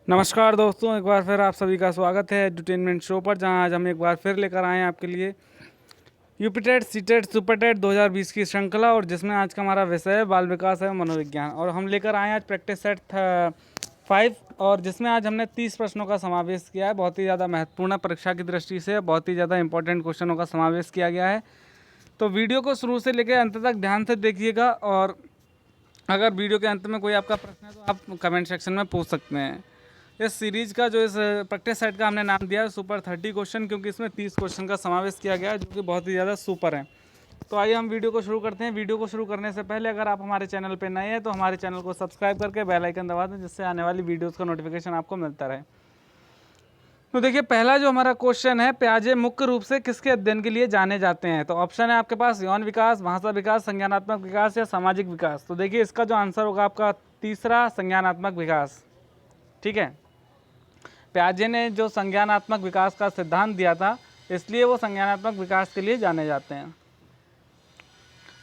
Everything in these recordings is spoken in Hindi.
नमस्कार दोस्तों, एक बार फिर आप सभी का स्वागत है एडुटेनमेंट शो पर, जहां आज हम एक बार फिर लेकर आए हैं आपके लिए यूपीटेट सीटेट सुपरटेट 2020 की श्रृंखला। और जिसमें आज का हमारा विषय है बाल विकास एवं मनोविज्ञान। और हम लेकर आए हैं आज प्रैक्टिस सेट 5, और जिसमें आज हमने 30 प्रश्नों का समावेश किया है। बहुत ही ज़्यादा महत्वपूर्ण परीक्षा की दृष्टि से बहुत ही ज़्यादा इंपॉर्टेंट क्वेश्चनों का समावेश किया गया है। तो वीडियो को शुरू से लेकर अंत तक ध्यान से देखिएगा, और अगर वीडियो के अंत में कोई आपका प्रश्न है तो आप कमेंट सेक्शन में पूछ सकते हैं। इस सीरीज का जो इस प्रैक्टिस सेट का हमने नाम दिया है सुपर 30 क्वेश्चन, क्योंकि इसमें 30 क्वेश्चन का समावेश किया गया है, जो कि बहुत ही ज़्यादा सुपर है। तो आइए हम वीडियो को शुरू करते हैं। वीडियो को शुरू करने से पहले अगर आप हमारे चैनल पर नए हैं तो हमारे चैनल को सब्सक्राइब करके बेल आइकन दबा दें, जिससे आने वाली वीडियोज़ का नोटिफिकेशन आपको मिलता रहे। तो देखिए, पहला जो हमारा क्वेश्चन है, प्याजे मुख्य रूप से किसके अध्ययन के लिए जाने जाते हैं? तो ऑप्शन है आपके पास यौन विकास, भाषा विकास, संज्ञानात्मक विकास या सामाजिक विकास। तो देखिए, इसका जो आंसर होगा आपका तीसरा, संज्ञानात्मक विकास। ठीक है, प्याजे ने जो संज्ञानात्मक विकास का सिद्धांत दिया था, इसलिए वो संज्ञानात्मक विकास के लिए जाने जाते हैं।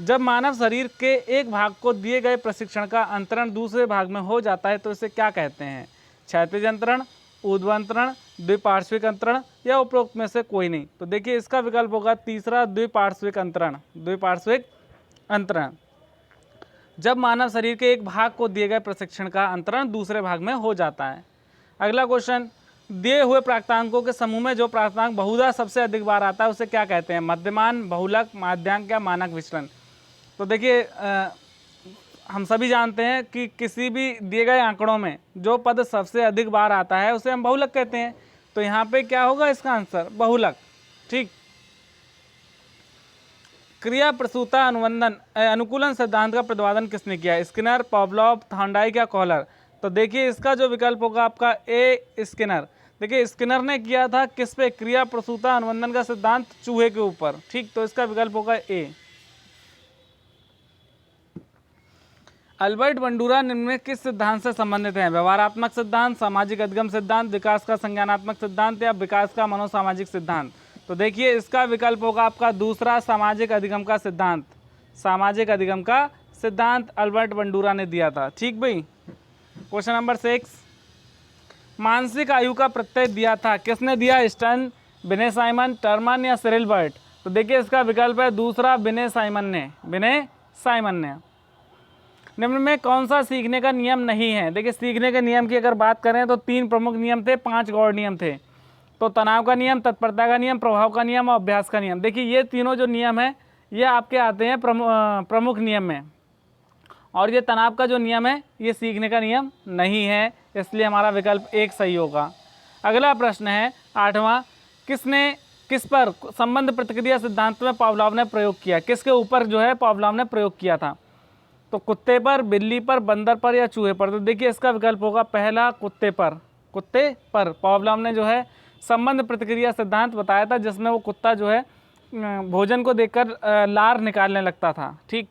जब मानव शरीर के एक भाग को दिए गए प्रशिक्षण का अंतरण दूसरे भाग में हो जाता है तो इसे क्या कहते हैं? क्षैतिज अंतरण, ऊर्ध्वांतरण, द्विपार्श्विक अंतरण या उपरोक्त में से कोई नहीं। तो देखिए, इसका विकल्प होगा तीसरा, द्विपार्श्विक अंतरण। द्विपार्श्विक अंतरण जब मानव शरीर के एक भाग को दिए गए प्रशिक्षण का अंतरण दूसरे भाग में हो जाता है। अगला क्वेश्चन, दिए हुए प्राप्तांकों के समूह में जो प्राप्तांक बहुधा सबसे अधिक बार आता है उसे क्या कहते हैं? मध्यमान, बहुलक, माध्यांक या मानक विचलन। तो देखिए, हम सभी जानते हैं कि किसी भी दिए गए आंकड़ों में जो पद सबसे अधिक बार आता है उसे हम बहुलक कहते हैं। तो यहाँ पे क्या होगा इसका आंसर? बहुलक। ठीक। क्रिया प्रसूता अनुबंधन अनुकूलन सिद्धांत का प्रतिपादन किसने किया? स्किनर, पावलोव, थॉर्नडाइक या कॉलर। तो देखिए, इसका जो विकल्प होगा आपका ए, स्किनर। देखिए, स्किनर ने किया था किस पे? क्रिया प्रसूता अनुबंधन का सिद्धांत चूहे के ऊपर। ठीक, तो इसका विकल्प होगा ए। अल्बर्ट बंडूरा निम्न में किस सिद्धांत से संबंधित हैं? व्यवहारात्मक सिद्धांत, सामाजिक अधिगम सिद्धांत, विकास का संज्ञानात्मक सिद्धांत या विकास का मनोसामाजिक सिद्धांत। तो देखिए, इसका विकल्प होगा आपका दूसरा, सामाजिक अधिगम का सिद्धांत। सामाजिक अधिगम का सिद्धांत अल्बर्ट बंडूरा ने दिया था। ठीक भाई। क्वेश्चन नंबर 6, मानसिक आयु का प्रत्यय दिया था किसने दिया? स्टर्न, विनय साइमन, टर्मन या सिरिल बर्ट। तो देखिए, इसका विकल्प है दूसरा, विनय साइमन ने। विनय साइमन ने। निम्न में कौन सा सीखने का नियम नहीं है? देखिए, सीखने के नियम की अगर बात करें तो 3 प्रमुख नियम थे, 5 गौड़ नियम थे। तो तनाव का नियम, तत्परता का नियम, प्रभाव का नियम और अभ्यास का नियम। देखिए, ये तीनों जो नियम है ये आपके आते हैं प्रमुख नियम में, और ये तनाव का जो नियम है ये सीखने का नियम नहीं है, इसलिए हमारा विकल्प 1 सही होगा। अगला प्रश्न है 8वां, किस पर संबंध प्रतिक्रिया सिद्धांत में पावलोव ने प्रयोग किया? किसके ऊपर जो है पावलोव ने प्रयोग किया था? तो कुत्ते पर, बिल्ली पर, बंदर पर या चूहे पर। तो देखिए, इसका विकल्प होगा पहला, कुत्ते पर। कुत्ते पर पावलोव ने जो है संबंध प्रतिक्रिया सिद्धांत बताया था, जिसमें वो कुत्ता जो है भोजन को देखकर लार निकालने लगता था। ठीक।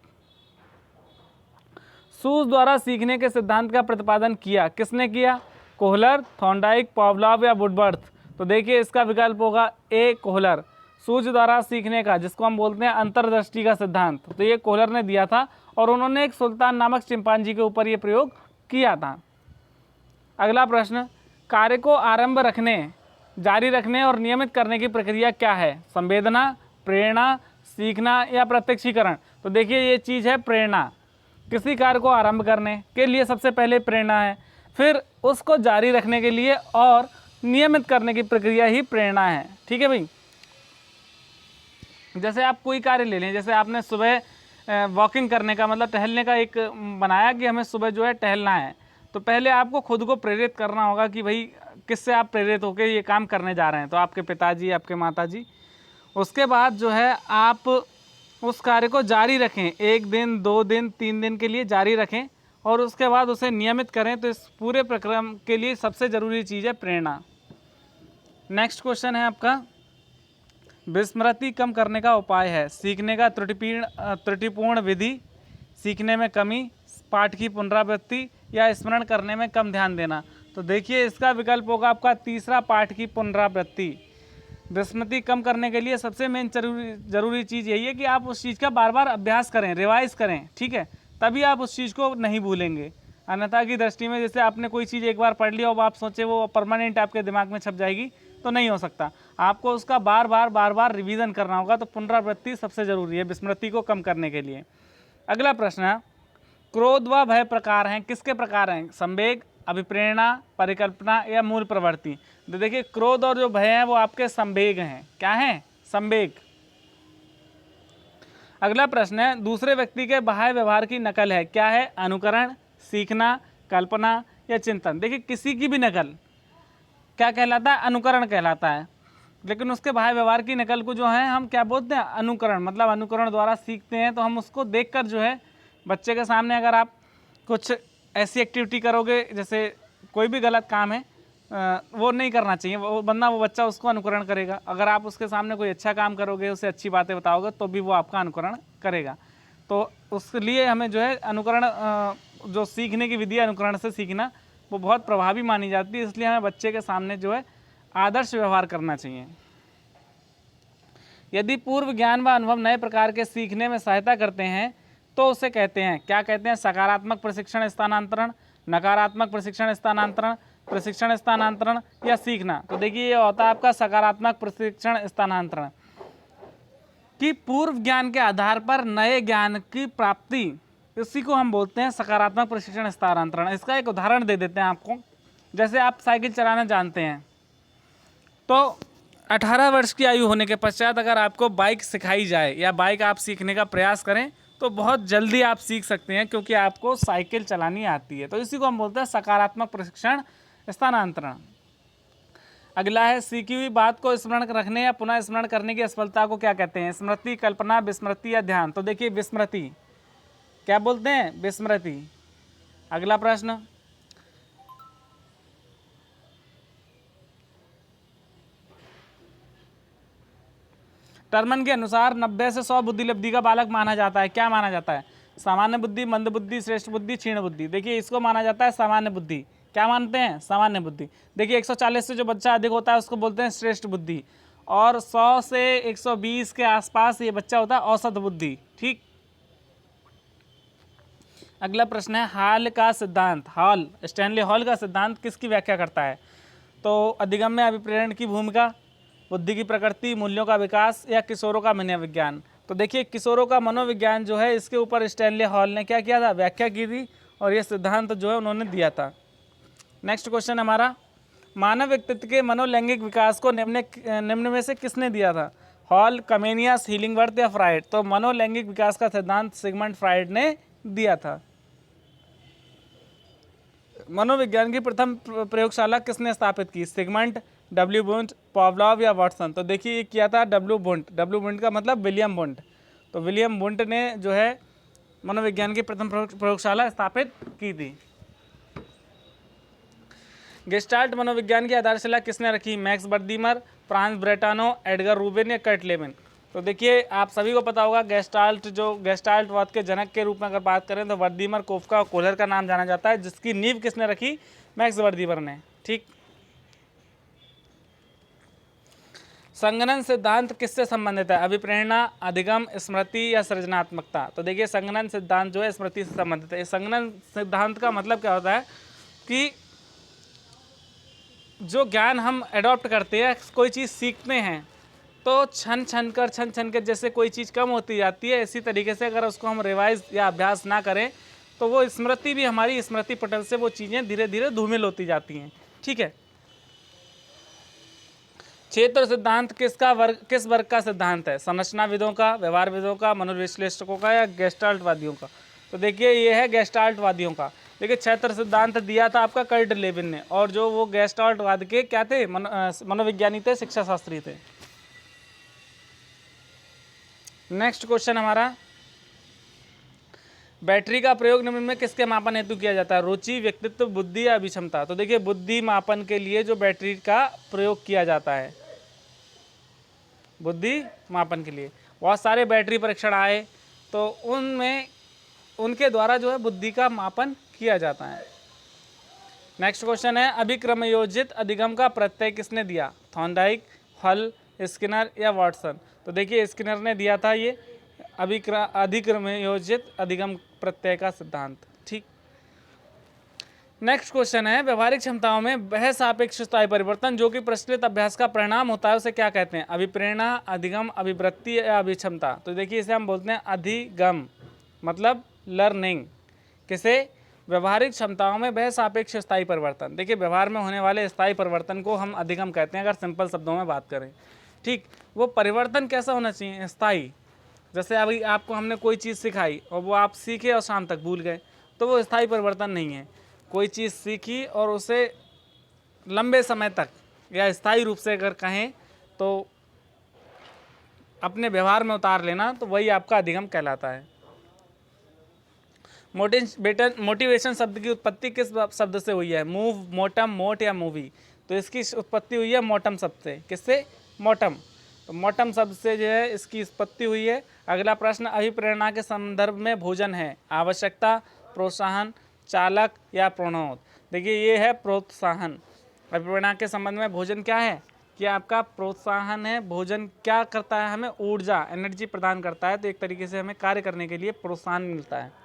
सूज द्वारा सीखने के सिद्धांत का प्रतिपादन किया किसने किया? कोहलर, थॉर्नडाइक, पावलोव या वुडवर्थ। तो देखिए, इसका विकल्प होगा ए, कोहलर। सूज द्वारा सीखने का, जिसको हम बोलते हैं अंतर्दृष्टि का सिद्धांत, तो ये कोहलर ने दिया था, और उन्होंने एक सुल्तान नामक चिंपांजी के ऊपर ये प्रयोग किया था। अगला प्रश्न, कार्य को आरंभ रखने, जारी रखने और नियमित करने की प्रक्रिया क्या है? संवेदना, प्रेरणा, सीखना या प्रत्यक्षीकरण। तो देखिए, ये चीज़ है प्रेरणा। किसी कार्य को आरंभ करने के लिए सबसे पहले प्रेरणा है, फिर उसको जारी रखने के लिए और नियमित करने की प्रक्रिया ही प्रेरणा है। ठीक है भाई। जैसे आप कोई कार्य ले लें, जैसे आपने सुबह वॉकिंग करने का मतलब टहलने का एक बनाया कि हमें सुबह जो है टहलना है, तो पहले आपको खुद को प्रेरित करना होगा कि भाई किससे आप प्रेरित होकर ये काम करने जा रहे हैं। तो आपके पिताजी, आपके माताजी। उसके बाद जो है आप उस कार्य को जारी रखें, 1 दिन, 2 दिन, 3 दिन के लिए जारी रखें, और उसके बाद उसे नियमित करें। तो इस पूरे प्रक्रम के लिए सबसे ज़रूरी चीज़ है प्रेरणा। नेक्स्ट क्वेश्चन है आपका, विस्मृति कम करने का उपाय है? सीखने का त्रुटिपूर्ण विधि, सीखने में कमी, पाठ की पुनरावृत्ति या स्मरण करने में कम ध्यान देना। तो देखिए, इसका विकल्प होगा आपका तीसरा, पाठ की पुनरावृत्ति। विस्मृति कम करने के लिए सबसे मेन जरूरी चीज़ यही है कि आप उस चीज़ का बार बार अभ्यास करें, रिवाइज करें। ठीक है, तभी आप उस चीज़ को नहीं भूलेंगे। अन्यथा की दृष्टि में जैसे आपने कोई चीज़ एक बार पढ़ ली और आप सोचे वो परमानेंट आपके दिमाग में छप जाएगी, तो नहीं हो सकता। आपको उसका बार बार रिवीजन करना होगा। तो पुनरावृत्ति सबसे ज़रूरी है विस्मृति को कम करने के लिए। अगला प्रश्न है, क्रोध व भय प्रकार हैं, किसके प्रकार हैं? संवेग, अभिप्रेरणा, परिकल्पना या मूल प्रवृत्ति? तो देखिए क्रोध और जो भय हैं वो आपके संवेग हैं। क्या हैं? संवेग। अगला प्रश्न है, दूसरे व्यक्ति के बाह्य व्यवहार की नकल है, क्या है? अनुकरण, सीखना, कल्पना या चिंतन? देखिए किसी की भी नकल क्या कहलाता है? अनुकरण कहलाता है। लेकिन उसके बाह्य व्यवहार की नकल को जो है हम क्या बोलते हैं? अनुकरण। मतलब अनुकरण द्वारा सीखते हैं, तो हम उसको देखकर जो है बच्चे के सामने अगर आप कुछ ऐसी एक्टिविटी करोगे, जैसे कोई भी गलत काम है वो नहीं करना चाहिए, वो बच्चा उसको अनुकरण करेगा। अगर आप उसके सामने कोई अच्छा काम करोगे, उसे अच्छी बातें बताओगे, तो भी वो आपका अनुकरण करेगा। तो उसके लिए हमें जो है अनुकरण, जो सीखने की विधि है अनुकरण से सीखना, वो बहुत प्रभावी मानी जाती है। इसलिए हमें बच्चे के सामने जो है आदर्श व्यवहार करना चाहिए। यदि पूर्व ज्ञान व अनुभव नए प्रकार के सीखने में सहायता करते हैं तो उसे कहते हैं, क्या कहते हैं? सकारात्मक प्रशिक्षण स्थानांतरण, नकारात्मक प्रशिक्षण स्थानांतरण, प्रशिक्षण स्थानांतरण या सीखना? तो देखिए ये होता है आपका सकारात्मक प्रशिक्षण स्थानांतरण, कि पूर्व ज्ञान के आधार पर नए ज्ञान की प्राप्ति, इसी को हम बोलते हैं सकारात्मक प्रशिक्षण स्थानांतरण। इसका एक उदाहरण दे देते हैं आपको। जैसे आप साइकिल चलाना जानते हैं, तो 18 वर्ष की आयु होने के पश्चात अगर आपको बाइक सिखाई जाए या बाइक आप सीखने का प्रयास करें, तो बहुत जल्दी आप सीख सकते हैं, क्योंकि आपको साइकिल चलानी आती है। तो इसी को हम बोलते हैं सकारात्मक प्रशिक्षण स्थानांतरण। अगला है, सीखी हुई बात को स्मरण रखने या पुनः स्मरण करने की असफलता को क्या कहते हैं? स्मृति, कल्पना, विस्मृति या ध्यान? तो देखिए विस्मृति। क्या बोलते हैं? विस्मृति। अगला प्रश्न, टर्मन के अनुसार 90 से 100 बुद्धि लब्धि का बालक माना जाता है। क्या माना जाता है? सामान्य बुद्धि, मंद बुद्धि, श्रेष्ठ बुद्धि, क्षीण बुद्धि? देखिए इसको माना जाता है सामान्य बुद्धि। क्या मानते हैं? सामान्य बुद्धि। देखिए 140 से जो बच्चा अधिक होता है उसको बोलते हैं श्रेष्ठ बुद्धि, और 100 से 120 के आसपास ये बच्चा होता है औसत बुद्धि। ठीक। अगला प्रश्न है, हॉल का सिद्धांत, हॉल, स्टैनली हॉल का सिद्धांत किसकी व्याख्या करता है? तो अधिगम्य अभिप्रेरण की भूमिका, बुद्धि की प्रकृति, मूल्यों का विकास या किशोरों का मनोविज्ञान? तो देखिए किशोरों का मनोविज्ञान जो है, इसके ऊपर स्टैनली हॉल ने क्या किया था? व्याख्या की थी, और ये सिद्धांत जो है उन्होंने दिया था। नेक्स्ट क्वेश्चन हमारा, मानव व्यक्तित्व के मनोलैंगिक विकास को निम्न में से किसने दिया था? हॉल, कमेनियस, हीलिंगवर्थ या फ्राइड? तो मनोलैंगिक विकास का सिद्धांत सिगमंड फ्राइड ने दिया था। मनोविज्ञान की प्रथम प्रयोगशाला किसने स्थापित की? सिगमंड, डब्ल्यू वुंट, पावलोव या वाटसन? तो देखिए ये किया था डब्ल्यू वुंट। डब्ल्यू वुंट का मतलब विलियम वुंट। तो विलियम वुंट ने जो है मनोविज्ञान की प्रथम प्रयोगशाला स्थापित की थी। गेस्टाल्ट मनोविज्ञान की आधारशिला किसने रखी? मैक्स बर्दीमर, फ्रांस ब्रेटानो, एडगर रूबिन या कर्ट लेविन? तो देखिए आप सभी को पता होगा गेस्टाल्टवाद के जनक के रूप में अगर बात करें तो वर्दीमर, कोफका और कोहलर का नाम जाना जाता है, जिसकी नींव किसने रखी? मैक्स वर्दीमर ने। ठीक। संगणन सिद्धांत किससे संबंधित है? अभिप्रेरणा, अधिगम, स्मृति या सृजनात्मकता? तो देखिए संगणन सिद्धांत जो है स्मृति से संबंधित है। संगणन सिद्धांत का मतलब क्या होता है कि जो ज्ञान हम एडॉप्ट करते हैं, कोई चीज़ सीखते हैं, तो छन छन कर जैसे कोई चीज़ कम होती जाती है, इसी तरीके से अगर उसको हम रिवाइज या अभ्यास ना करें तो वो स्मृति भी, हमारी स्मृति पटल से वो चीज़ें धीरे धीरे धूमिल होती जाती हैं। ठीक है। क्षेत्र सिद्धांत किस वर्ग का सिद्धांत है? संरचनाविदों का, व्यवहारविदों का, मनोविश्लेषकों का या गेस्टाल्टवादियों का? तो देखिए ये है गेस्टाल्टवादियों का। देखिए क्षेत्र सिद्धांत दिया था आपका कर्ट लेविन ने, और जो वो गेस्टाल्टवाद के क्या थे? मनोविज्ञानी थे, शिक्षा शास्त्री थे। नेक्स्ट क्वेश्चन हमारा, बैटरी का प्रयोग निम्न में किसके मापन हेतु किया जाता है? रुचि, व्यक्तित्व, बुद्धि या अभिक्षमता? तो देखिए बुद्धि मापन के लिए जो बैटरी का प्रयोग किया जाता है, बुद्धि मापन के लिए बहुत सारे बैटरी परीक्षण आए, तो उनमें उनके द्वारा जो है बुद्धि का मापन किया जाता है। नेक्स्ट क्वेश्चन है, अभिक्रमयोजित अधिगम का प्रत्यय किसने दिया? थॉर्नडाइक, हल, स्किनर या वाटसन? तो देखिए स्किनर ने दिया था ये अधिक्रमयोजित अधिगम प्रत्यय का सिद्धांत। ठीक। नेक्स्ट क्वेश्चन है, व्यवहारिक क्षमताओं में वह सापेक्ष स्थायी परिवर्तन जो कि प्रचलित अभ्यास का परिणाम होता है उसे क्या कहते हैं? अभिप्रेरणा, अधिगम, अभिवृत्ति या अभिक्षमता? तो देखिए इसे हम बोलते हैं अधिगम, मतलब लर्निंग। किसे? व्यवहारिक क्षमताओं में वह सापेक्ष स्थायी परिवर्तन। देखिए व्यवहार में होने वाले स्थायी परिवर्तन को हम अधिगम कहते हैं, अगर सिंपल शब्दों में बात करें। ठीक, वो परिवर्तन कैसा होना चाहिए? स्थायी। जैसे अभी आपको हमने कोई चीज़ सिखाई और वो आप सीखे और शाम तक भूल गए, तो वो स्थायी परिवर्तन नहीं है। कोई चीज़ सीखी और उसे लंबे समय तक या स्थायी रूप से अगर कहें तो अपने व्यवहार में उतार लेना, तो वही आपका अधिगम कहलाता है। मोटिवेशन शब्द की उत्पत्ति किस शब्द से हुई है? मूव, मोटम, मोट या मूवी? तो इसकी उत्पत्ति हुई है मोटम शब्द से। किससे? मोटम। तो मोटम शब्द से जो है इसकी उत्पत्ति हुई है। अगला प्रश्न, अभिप्रेरणा के संदर्भ में भोजन है? आवश्यकता, प्रोत्साहन, चालक या प्रणोद? देखिए ये है प्रोत्साहन। अभिप्रेरणा के संबंध में भोजन क्या है? कि आपका प्रोत्साहन है। भोजन क्या करता है? हमें ऊर्जा, एनर्जी प्रदान करता है, तो एक तरीके से हमें कार्य करने के लिए प्रोत्साहन मिलता है।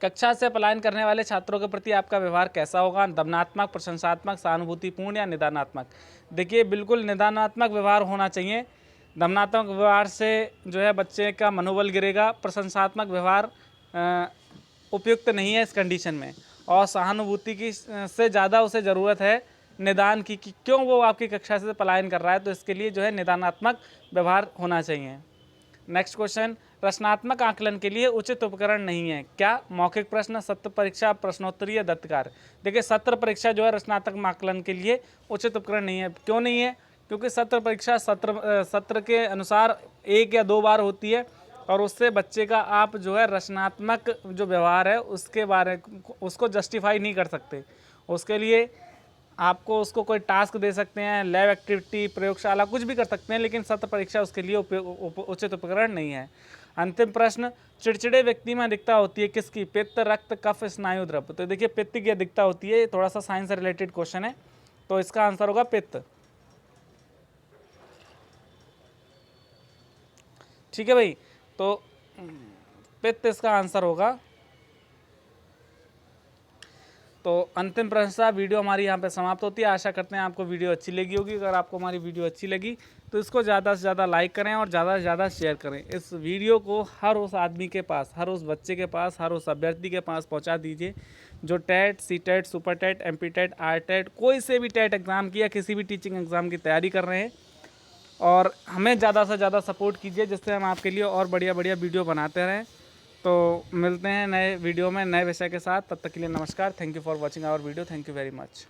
कक्षा से पलायन करने वाले छात्रों के प्रति आपका व्यवहार कैसा होगा? दमनात्मक, प्रशंसात्मक, सहानुभूतिपूर्ण या निदानात्मक? देखिए बिल्कुल निदानात्मक व्यवहार होना चाहिए। दमनात्मक व्यवहार से जो है बच्चे का मनोबल गिरेगा। प्रशंसात्मक व्यवहार उपयुक्त नहीं है इस कंडीशन में। और सहानुभूति की से ज़्यादा उसे ज़रूरत है निदान की, कि क्यों वो आपकी कक्षा से पलायन कर रहा है, तो इसके लिए जो है निदानात्मक व्यवहार होना चाहिए। नेक्स्ट क्वेश्चन, रचनात्मक आकलन के लिए उचित उपकरण नहीं है? क्या? मौखिक प्रश्न, सत्र परीक्षा, प्रश्नोत्तरी या दत्तकार? देखिए सत्र परीक्षा जो है रचनात्मक आकलन के लिए उचित उपकरण नहीं है। क्यों नहीं है? क्योंकि सत्र परीक्षा सत्र के अनुसार 1 या 2 बार होती है और उससे बच्चे का आप जो है रचनात्मक जो व्यवहार है उसको जस्टिफाई नहीं कर सकते। उसके लिए आपको उसको कोई टास्क दे सकते हैं, लैब एक्टिविटी, प्रयोगशाला, कुछ भी कर सकते हैं, लेकिन सत्र परीक्षा उसके लिए उचित उपकरण नहीं है। अंतिम प्रश्न, चिड़चिड़े व्यक्ति में अधिकता होती है किसकी? पित्त, रक्त, कफ, स्नायु, द्रव? तो देखिए पित्त की अधिकता होती है। थोड़ा सा साइंस से रिलेटेड क्वेश्चन है, तो इसका आंसर होगा पित्त। ठीक है भाई, तो पित्त इसका आंसर होगा। तो अंतिम प्रश्न, वीडियो हमारी यहाँ पे समाप्त होती है। आशा करते हैं आपको वीडियो अच्छी लगी होगी। अगर आपको हमारी वीडियो अच्छी लगी तो इसको ज़्यादा से ज़्यादा लाइक करें और ज़्यादा से ज़्यादा शेयर करें। इस वीडियो को हर उस आदमी के पास, हर उस बच्चे के पास, हर उस अभ्यर्थी के पास पहुँचा दीजिए जो TET, C TET, super TET, MP TET, R TET, कोई से भी टेट एग्ज़ाम की या किसी भी टीचिंग एग्ज़ाम की तैयारी कर रहे हैं। और हमें ज़्यादा से ज़्यादा सपोर्ट कीजिए जिससे हम आपके लिए और बढ़िया बढ़िया वीडियो बनाते रहें। तो मिलते हैं नए वीडियो में नए विषय के साथ। तब तक के लिए नमस्कार। Thank you for watching our video. Thank you very much.